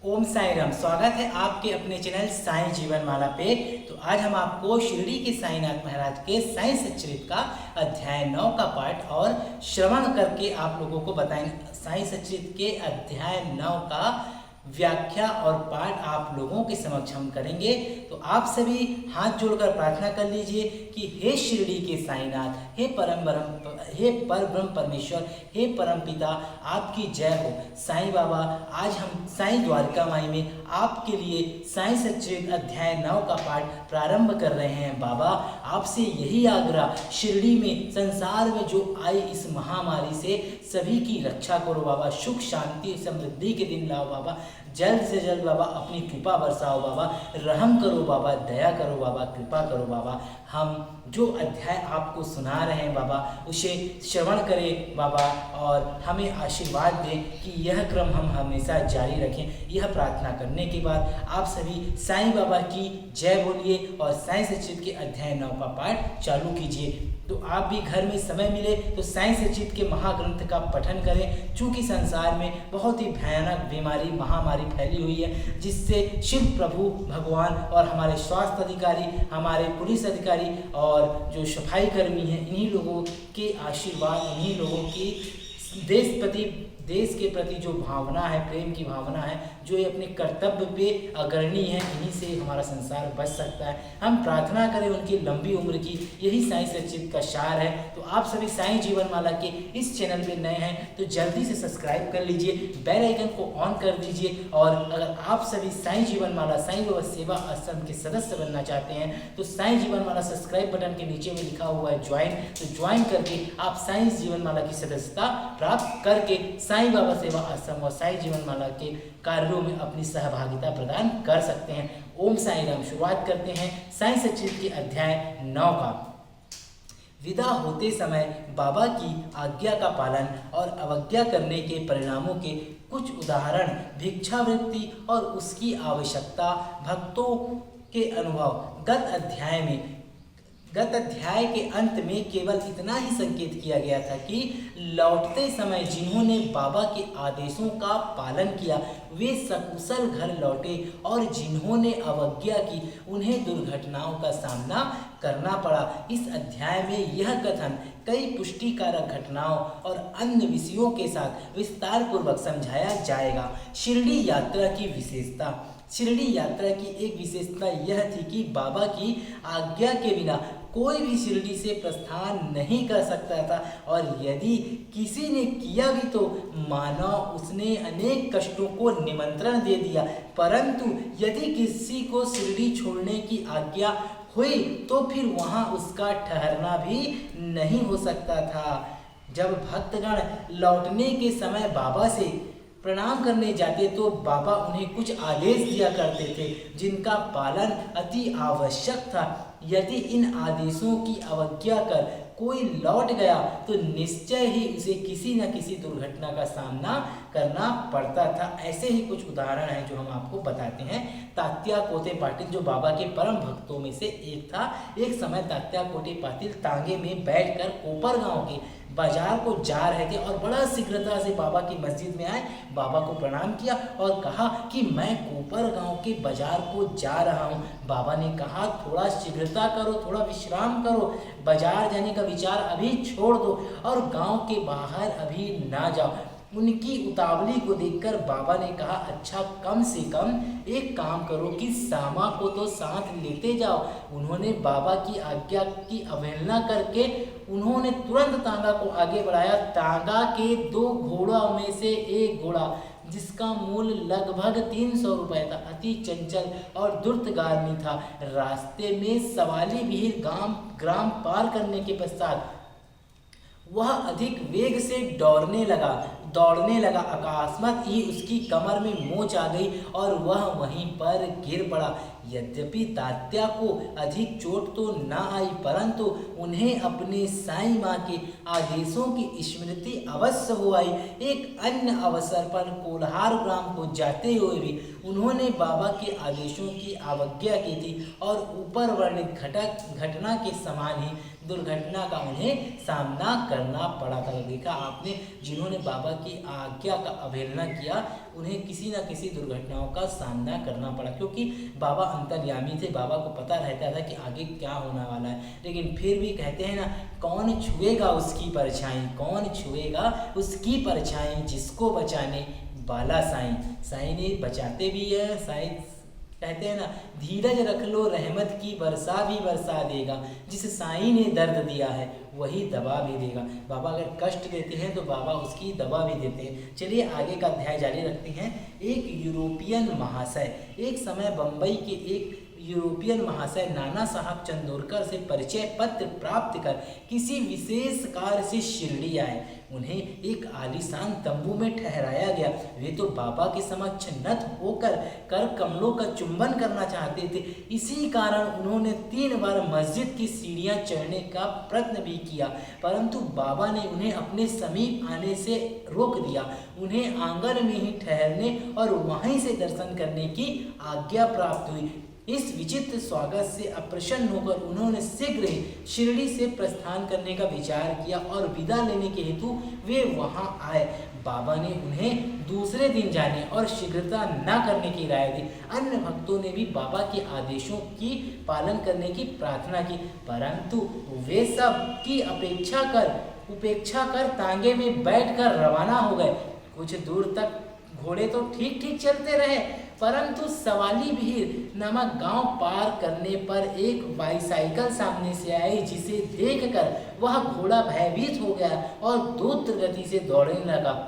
ओम साई राम। स्वागत है आपके अपने चैनल साईं जीवन माला पे। तो आज हम आपको शिरडी के साईनाथ महाराज के साईं सच्चरित्र का अध्याय 9 का पाठ और श्रवण करके आप लोगों को बताएंगे। साईं सच्चरित्र के अध्याय 9 का व्याख्या और पाठ आप लोगों के समक्ष हम करेंगे। तो आप सभी हाथ जोड़कर प्रार्थना कर लीजिए कि हे शिरडी के साईनाथ, हे पर ब्रह्म परमेश्वर, हे परम पिता, आपकी जय हो। साईं बाबा, आज हम साईं द्वारका माई में आपके लिए साईं सच्चरित्र अध्याय 9 का पाठ प्रारंभ कर रहे हैं। बाबा, आपसे यही आग्रह, शिरडी में संसार में जो आई इस महामारी से सभी की रक्षा करो बाबा। सुख शांति समृद्धि के दिन लाओ बाबा। जल्द से जल्द बाबा अपनी कृपा बरसाओ बाबा। रहम करो बाबा, दया करो बाबा, कृपा करो बाबा। हम जो अध्याय आपको सुना रहे हैं बाबा, उसे श्रवण करें बाबा और हमें आशीर्वाद दें कि यह क्रम हम हमेशा जारी रखें। यह प्रार्थना करने के बाद आप सभी साईं बाबा की जय बोलिए और साईं सच्चरित्र के अध्याय 9 का पाठ चालू कीजिए। तो आप भी घर में समय मिले तो साईं सच्चरित्र के महाग्रंथ का पठन करें। चूँकि संसार में बहुत ही भयानक बीमारी महामारी फैली हुई है, जिससे शिव प्रभु भगवान और हमारे स्वास्थ्य अधिकारी, हमारे पुलिस अधिकारी और जो सफाई कर्मी हैं, इन्हीं लोगों के आशीर्वाद, इन्हीं लोगों की देश के प्रति जो भावना है, प्रेम की भावना है, जो ये अपने कर्तव्य पे अग्रणी है, इन्हीं से हमारा संसार बच सकता है। हम प्रार्थना करें उनकी लंबी उम्र की। यही साईं सच्चरित्र का सार है। तो आप सभी साईं जीवन माला के इस चैनल पे नए हैं तो जल्दी से सब्सक्राइब कर लीजिए, बेल आइकन को ऑन कर दीजिए। और अगर आप सभी साईं जीवन माला साईं बाबा सेवा आश्रम के सदस्य बनना चाहते हैं तो साईं जीवन माला सब्सक्राइब बटन के नीचे में लिखा हुआ है ज्वाइन, तो ज्वाइन करके आप साईं जीवन माला की सदस्यता प्राप्त करके साईं बाबा सेवा आश्रम और साईं जीवन माला के कार्यों में अपनी सहभागिता प्रदान कर सकते हैं। ओम साई राम। शुरुआत करते हैं साईं सच्चरित्र के अध्याय 9 का। विदा होते समय बाबा की आज्ञा का पालन और अवज्ञा करने के परिणामों के कुछ उदाहरण, भिक्षावृत्ति और उसकी आवश्यकता, भक्तों के अनुभव। गत अध्याय के अंत में केवल इतना ही संकेत किया गया था कि लौटते समय जिन्होंने बाबा के आदेशों का पालन किया वे सकुशल घर लौटे और जिन्होंने अवज्ञा की उन्हें दुर्घटनाओं का सामना करना पड़ा। इस अध्याय में यह कथन कई पुष्टिकारक घटनाओं और अन्य विषयों के साथ विस्तार पूर्वक समझाया जाएगा। शिरडी यात्रा की विशेषता। शिरडी यात्रा की एक विशेषता यह थी कि बाबा की आज्ञा के बिना कोई भी शिरडी से प्रस्थान नहीं कर सकता था, और यदि किसी ने किया भी तो मानो उसने अनेक कष्टों को निमंत्रण दे दिया। परंतु यदि किसी को शिरडी छोड़ने की आज्ञा हुई तो फिर वहाँ उसका ठहरना भी नहीं हो सकता था। जब भक्तगण लौटने के समय बाबा से प्रणाम करने जाते तो बाबा उन्हें कुछ आदेश दिया करते थे जिनका पालन अति आवश्यक था। यदि इन आदेशों की अवज्ञा कर कोई लौट गया तो निश्चय ही उसे किसी न किसी दुर्घटना का सामना करना पड़ता था। ऐसे ही कुछ उदाहरण हैं जो हम आपको बताते हैं। तात्या कोटे पाटिल जो बाबा के परम भक्तों में से एक था। एक समय तात्या कोटे पाटिल तांगे में बैठकर कोपर गांव के बाजार को जा रहे थे और बड़ा शीघ्रता से बाबा की मस्जिद में आए, बाबा को प्रणाम किया और कहा कि मैं कोपर गांव के बाजार को जा रहा हूं। बाबा ने कहा थोड़ा शीघ्रता करो, थोड़ा विश्राम करो, बाजार जाने का विचार अभी छोड़ दो और गांव के बाहर अभी ना जाओ। उनकी उतावली को देखकर बाबा ने कहा अच्छा कम से कम एक काम करो कि सामा को तो साथ लेते जाओ। उन्होंने बाबा की आज्ञा की अवहेलना करके उन्होंने तुरंत तांगा को आगे बढ़ाया। तांगा के 2 घोड़ों में से एक घोड़ा जिसका मूल्य लगभग 300 रुपये था, अति चंचल और द्रुतगामी था। रास्ते में सवाली विहीर ग्राम पार करने के पश्चात वह अधिक वेग से दौड़ने लगा। अकस्मात ही उसकी कमर में मोच आ गई और वह वहीं पर गिर पड़ा। यद्यपि तात्या को अधिक चोट तो न आई, परंतु उन्हें अपने साईं माँ के आदेशों की स्मृति अवश्य हो आई। एक अन्य अवसर पर कोल्हार ग्राम को जाते हुए भी उन्होंने बाबा के आदेशों की अवज्ञा की थी और ऊपर वर्णित घटना के समान ही दुर्घटना का उन्हें सामना करना पड़ा था। देखा आपने, जिन्होंने बाबा की आज्ञा का अवहेलना किया उन्हें किसी न किसी दुर्घटनाओं का सामना करना पड़ा, क्योंकि बाबा अंतर्यामी थे, बाबा को पता रहता था कि आगे क्या होने वाला है। लेकिन फिर भी कहते हैं ना, कौन छुएगा उसकी परछाई, कौन छुएगा उसकी परछाई, जिसको बचाने वाला साईं। साईं ने बचाते भी है। साईं कहते हैं ना, धीरज रख लो रहमत की वर्षा भी बरसा देगा, जिस साईं ने दर्द दिया है वही दवा भी देगा। बाबा अगर कष्ट देते हैं तो बाबा उसकी दवा भी देते हैं। चलिए आगे का अध्याय जारी रखते हैं। एक यूरोपियन महाशय, एक समय बम्बई के एक यूरोपियन महाशय नाना साहब चंदोरकर से परिचय पत्र प्राप्त कर किसी विशेष कार्य से शिरडी आए। उन्हें एक आलीशान तंबू में ठहराया गया। वे तो बाबा के समक्ष नत होकर कर कमलों का चुंबन करना चाहते थे। इसी कारण उन्होंने 3 बार मस्जिद की सीढ़ियां चढ़ने का प्रयत्न भी किया, परंतु बाबा ने उन्हें अपने समीप आने से रोक दिया। उन्हें आंगन में ही ठहरने और वहीं से दर्शन करने की आज्ञा प्राप्त हुई। इस विचित्र स्वागत से अप्रसन्न होकर उन्होंने शीघ्र ही शिरडी से प्रस्थान करने का विचार किया और विदा लेने के हेतु वे वहां आए। बाबा ने उन्हें दूसरे दिन जाने और शीघ्रता न करने की राय दी। अन्य भक्तों ने भी बाबा के आदेशों की पालन करने की प्रार्थना की, परंतु वे सब की उपेक्षा कर तांगे में बैठकर रवाना हो गए। कुछ दूर तक घोड़े तो ठीक ठीक चलते रहे, परंतु सवाली भीर नामक गांव पार करने पर एक बाईसाइकिल सामने से आई, जिसे देखकर वह घोड़ा भयभीत हो गया और द्रुत गति से दौड़ने लगा।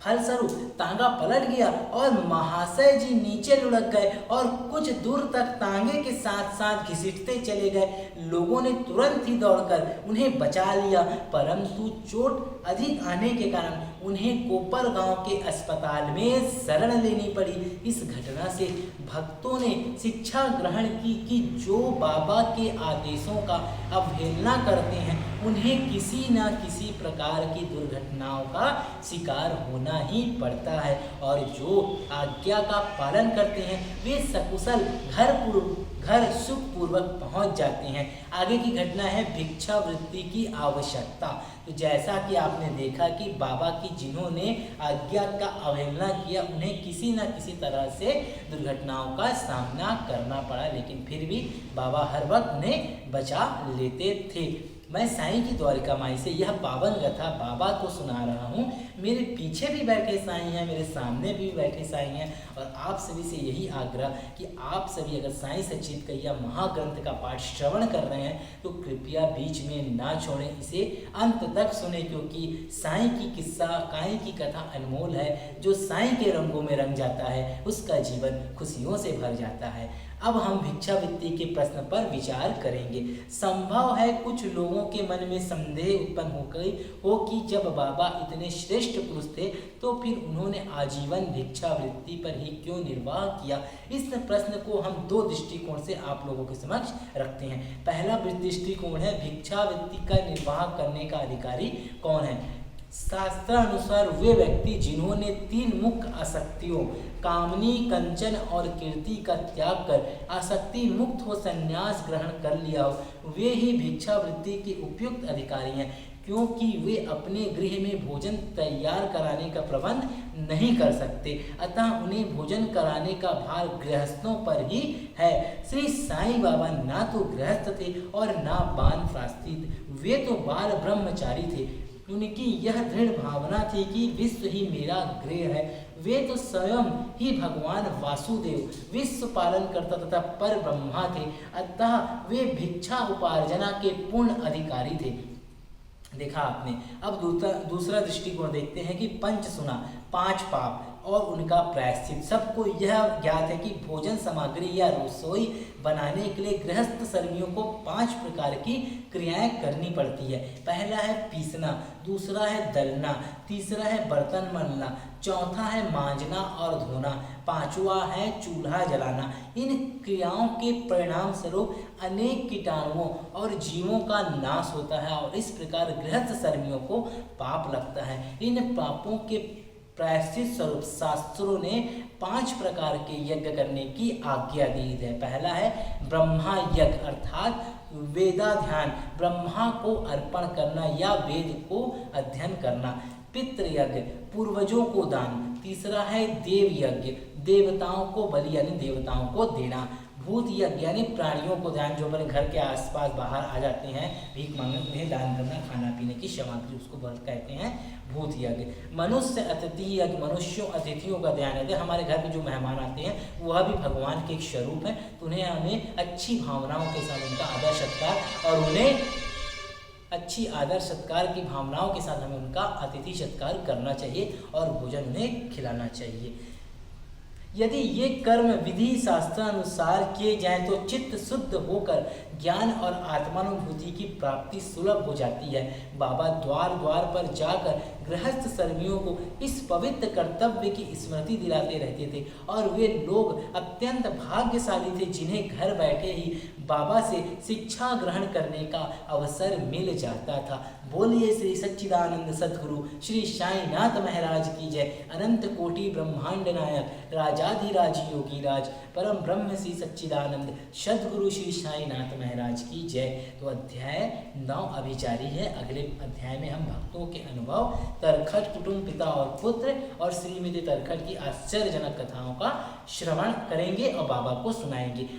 फलस्वरूप तांगा पलट गया और महाशय जी नीचे लुढ़क गए और कुछ दूर तक तांगे के साथ साथ घसीटते चले गए। लोगों ने तुरंत ही दौड़कर उन्हें बचा लिया, परंतु चोट अधिक आने के कारण उन्हें कोपर गांव के अस्पताल में शरण लेनी पड़ी। इस घटना से भक्तों ने शिक्षा ग्रहण की कि जो बाबा के आदेशों का अवहेलना करते हैं उन्हें किसी न किसी प्रकार की दुर्घटनाओं का शिकार होना ही पड़ता है, और जो आज्ञा का पालन करते हैं वे सकुशल घर सुखपूर्वक पहुंच जाते हैं। आगे की घटना है भिक्षावृत्ति की आवश्यकता। तो जैसा कि आपने देखा कि बाबा की जिन्होंने आज्ञा का अवहेलना किया उन्हें किसी न किसी तरह से दुर्घटनाओं का सामना करना पड़ा, लेकिन फिर भी बाबा हर वक्त उन्हें बचा लेते थे। मैं साईं की द्वारिका माई से यह पावन कथा बाबा को सुना रहा हूँ। मेरे पीछे भी बैठे साईं हैं, मेरे सामने भी बैठे साईं हैं, और आप सभी से यही आग्रह कि आप सभी अगर साईं सचित का यह महाग्रंथ का पाठ श्रवण कर रहे हैं तो कृपया बीच में ना छोड़ें, इसे अंत तक सुने, क्योंकि साईं की कथा अनमोल है। जो साईं के रंगों में रंग जाता है उसका जीवन खुशियों से भर जाता है। अब हम भिक्षावृत्ति के प्रश्न पर विचार करेंगे। संभव है कुछ लोगों के मन में संदेह उत्पन्न हो कि जब बाबा इतने श्रेष्ठ पुरुष थे तो फिर उन्होंने आजीवन भिक्षावृत्ति पर ही क्यों निर्वाह किया। इस प्रश्न को हम 2 दृष्टिकोण से आप लोगों के समक्ष रखते हैं। पहला दृष्टिकोण है भिक्षावृत्ति का निर्वाह करने का अधिकारी कौन है। शास्त्रानुसार वे व्यक्ति जिन्होंने 3 मुख्य आसक्तियों कामनी, कंचन और कीर्ति का त्याग कर आसक्ति मुक्त हो संन्यास ग्रहण कर लिया हो, वे ही भिक्षावृत्ति के उपयुक्त अधिकारी हैं, क्योंकि वे अपने गृह में भोजन तैयार कराने का प्रबंध नहीं कर सकते, अतः उन्हें भोजन कराने का भार गृहस्थों पर ही है। श्री साईं बाबा ना तो गृहस्थ थे और ना वानप्रस्थी, वे तो बाल ब्रह्मचारी थे। उनकी यह दृढ़ भावना थी कि विश्व ही मेरा गृह है। वे तो स्वयं ही भगवान वासुदेव विश्व पालन करता तथा पर ब्रह्मा थे, अतः वे भिक्षा उपार्जना के पूर्ण अधिकारी थे। देखा आपने। अब दूसरा दृष्टिकोण देखते हैं कि पंच सुना 5 पाप और उनका प्रायश्चित। सबको यह ज्ञात है कि भोजन सामग्री या रसोई बनाने के लिए गृहस्थ श्रमियों को 5 प्रकार की क्रियाएं करनी पड़ती है। पहला है पीसना, दूसरा है दलना, तीसरा है बर्तन मलना, चौथा है मांजना और धोना, 5वां है चूल्हा जलाना। इन क्रियाओं के परिणाम स्वरूप अनेक कीटाणुओं और जीवों का नाश होता है और इस प्रकार गृहस्थ श्रमियों को पाप लगता है। इन पापों के प्रायश्चित स्वरूप शास्त्रों ने 5 प्रकार के यज्ञ करने की आज्ञा दी है। पहला है ब्रह्मा यज्ञ अर्थात वेदाध्यान, ब्रह्मा को अर्पण करना या वेद को अध्ययन करना। पितृ यज्ञ, पूर्वजों को दान। तीसरा है देव यज्ञ, देवताओं को बलि यानी देवताओं को देना। भूत यज्ञ यानी प्राणियों को दान, जो अपने घर के आसपास बाहर आ जाते हैं भीख मांगने, उन्हें दान करना, खाना पीने की सामग्री, उसको कहते हैं भूत यज्ञ। मनुष्य अतिथि यज्ञ, मनुष्यों अतिथियों का ध्यान रखते हैं। हमारे घर में जो मेहमान आते हैं वह भी भगवान के एक स्वरूप है, तो उन्हें हमें अच्छी भावनाओं के साथ उनका आदर सत्कार और उन्हें अच्छी आदर सत्कार की भावनाओं के साथ हमें उनका अतिथि सत्कार करना चाहिए और भोजन उन्हें खिलाना चाहिए। यदि ये कर्म विधि शास्त्रानुसार किए जाएं तो चित्त शुद्ध होकर ज्ञान और आत्मानुभूति की प्राप्ति सुलभ हो जाती है। बाबा द्वार द्वार पर जाकर गृहस्थ कर्मियों को इस पवित्र कर्तव्य की स्मृति दिलाते रहते थे और वे लोग अत्यंत भाग्यशाली थे जिन्हें घर बैठे ही बाबा से शिक्षा ग्रहण करने का अवसर मिल जाता था। बोलिए श्री सच्चिदानंद सद्गुरु श्री साईनाथ महाराज की जय। अनंत कोटि ब्रह्मांड नायक राजाधिराज योगी राज परम ब्रह्म श्री सच्चिदानंद सद्गुरु श्री साईनाथ महाराज की जय। तो अध्याय 9 अभी जारी है। अगले अध्याय में हम भक्तों के अनुभव, तरखट कुटुंब, पिता और पुत्र और श्रीमती तरखट की आश्चर्यजनक कथाओं का श्रवण करेंगे और बाबा को सुनाएंगे।